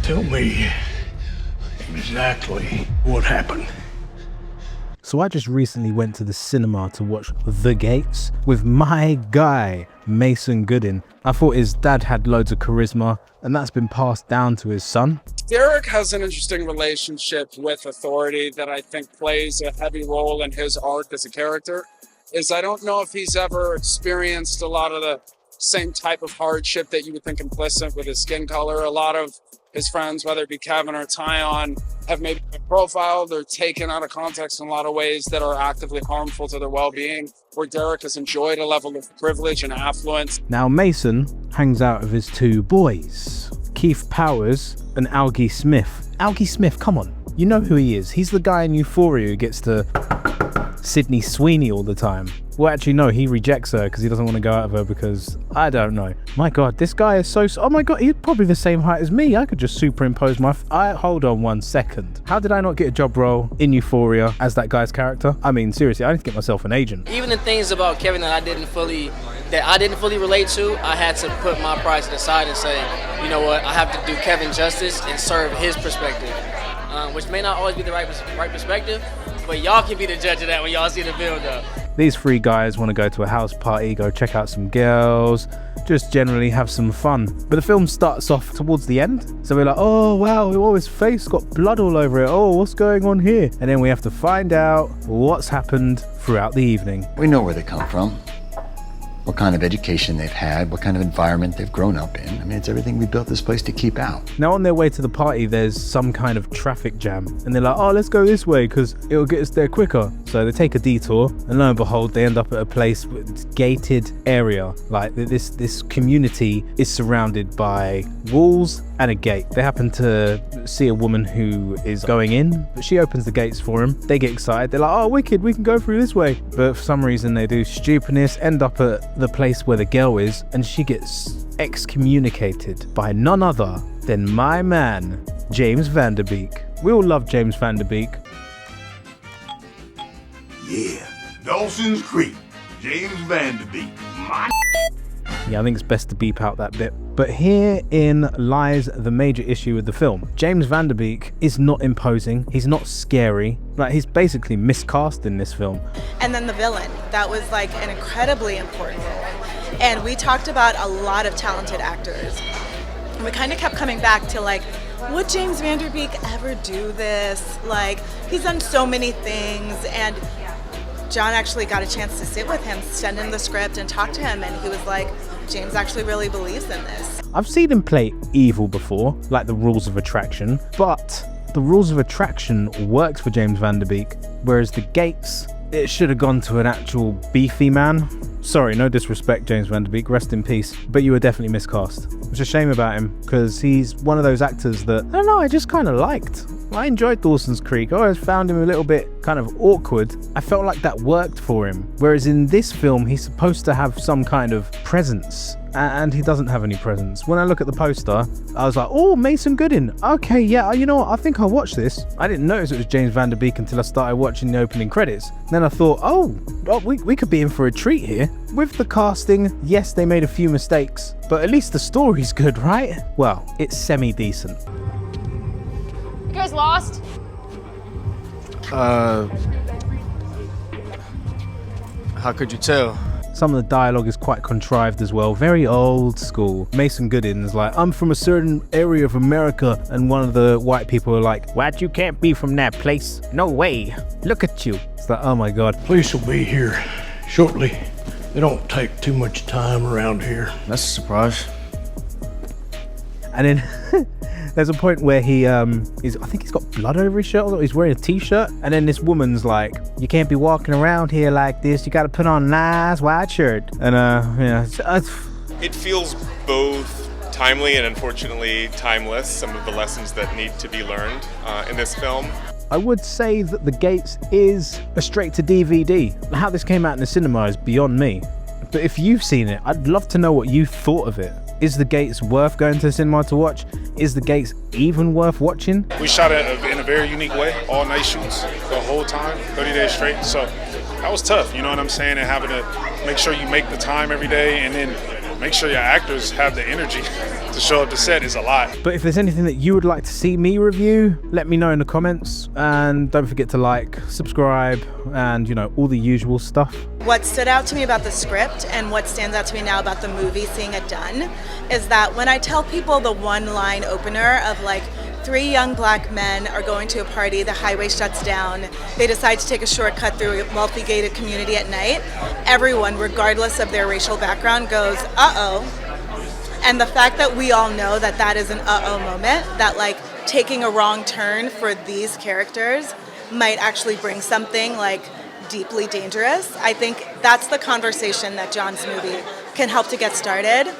Tell me exactly what happened. So I just recently went to the cinema to watch The Gates with my guy, Mason Goodin. I thought his dad had loads of charisma, and that's been passed down to his son. Derek has an interesting relationship with authority that I think plays a heavy role in his arc as a character. I don't know if he's ever experienced a lot of the same type of hardship that you would think implicit with his skin color. A lot of his friends, whether it be Kevin or Tyon, have maybe been profiled or taken out of context in a lot of ways that are actively harmful to their well-being, where Derek has enjoyed a level of privilege and affluence. Now Mason hangs out with his two boys, Keith Powers and Algee Smith. Algee Smith, come on, you know who he is. He's the guy in Euphoria who gets to Sydney Sweeney all the time. Well, actually, no, he rejects her because he doesn't want to go out of her because, I don't know. My God, this guy is so... Oh my God, he's probably the same height as me. I could just superimpose my... Hold on 1 second. How did I not get a job role in Euphoria as that guy's character? I mean, seriously, I need to get myself an agent. Even the things about Kevin that I didn't fully relate to, I had to put my pride to the side and say, you know what, I have to do Kevin justice and serve his perspective, which may not always be the right perspective, but y'all can be the judge of that when y'all see the build up. These three guys want to go to a house party, go check out some girls, just generally have some fun. But the film starts off towards the end. So we're like, oh wow, his face got blood all over it. Oh, what's going on here? And then we have to find out what's happened throughout the evening. We know where they come from, what kind of education they've had, what kind of environment they've grown up in. I mean, it's everything we built this place to keep out. Now on their way to the party, there's some kind of traffic jam. And they're like, oh, let's go this way because it'll get us there quicker. So they take a detour and lo and behold, they end up at a place with gated area. Like this community is surrounded by walls and a gate. They happen to see a woman who is going in, but she opens the gates for them. They get excited. They're like, oh, wicked, we can go through this way. But for some reason they do stupidness, end up at the place where the girl is, and she gets excommunicated by none other than my man, James Van Der Beek. We all love James Van Der Beek. Yeah, Dawson's Creek, James Van Der Beek. Yeah, I think it's best to beep out that bit. But herein lies the major issue with the film. James Van Der Beek is not imposing. He's not scary. Like, he's basically miscast in this film. And then the villain, that was like an incredibly important role. And we talked about a lot of talented actors. And we kind of kept coming back to like, would James Van Der Beek ever do this? Like, he's done so many things, and John actually got a chance to sit with him, send him the script and talk to him, and he was like, James actually really believes in this. I've seen him play evil before, like The Rules of Attraction, but The Rules of Attraction works for James Van Der Beek, whereas The Gates, it should have gone to an actual beefy man. Sorry, no disrespect, James Van Der Beek, rest in peace, but you were definitely miscast. It's a shame about him, because he's one of those actors that, I don't know, I just kind of liked. I enjoyed Dawson's Creek. I always found him a little bit kind of awkward. I felt like that worked for him. Whereas in this film, he's supposed to have some kind of presence, and he doesn't have any presence. When I look at the poster, I was like, oh, Mason Goodin. Okay, yeah, you know what? I think I'll watch this. I didn't notice it was James Van Der Beek until I started watching the opening credits. Then I thought, oh, we could be in for a treat here. With the casting, yes, they made a few mistakes, but at least the story's good, right? Well, it's semi-decent. You guys lost? How could you tell? Some of the dialogue is quite contrived as well, very old school. Mason Goodin's like, I'm from a certain area of America, and one of the white people are like, what, you can't be from that place? No way, look at you. It's like, oh my God. Police will be here shortly. They don't take too much time around here. That's a surprise. And then there's a point where I think he's got blood over his shirt, or he's wearing a t-shirt, and then this woman's like, you can't be walking around here like this, you gotta put on a nice white shirt. And it feels both timely and unfortunately timeless, some of the lessons that need to be learned in this film. I would say that The Gates is a straight to DVD. How this came out in the cinema is beyond me. But if you've seen it, I'd love to know what you thought of it. Is The Gates worth going to the cinema to watch? Is The Gates even worth watching? We shot it in a very unique way, all night shoots the whole time, 30 days straight. So that was tough, you know what I'm saying? And having to make sure you make the time every day, and then make sure your actors have the energy to show up to set is a lot. But if there's anything that you would like to see me review, let me know in the comments, and don't forget to like, subscribe, and you know, all the usual stuff. What stood out to me about the script and what stands out to me now about the movie, seeing it done, is that when I tell people the one-line opener of like, 3 young black men are going to a party, the highway shuts down, they decide to take a shortcut through a wealthy gated community at night, everyone, regardless of their racial background, goes, uh-oh. And the fact that we all know that that is an uh-oh moment, that like taking a wrong turn for these characters might actually bring something like deeply dangerous, I think that's the conversation that John's movie can help to get started.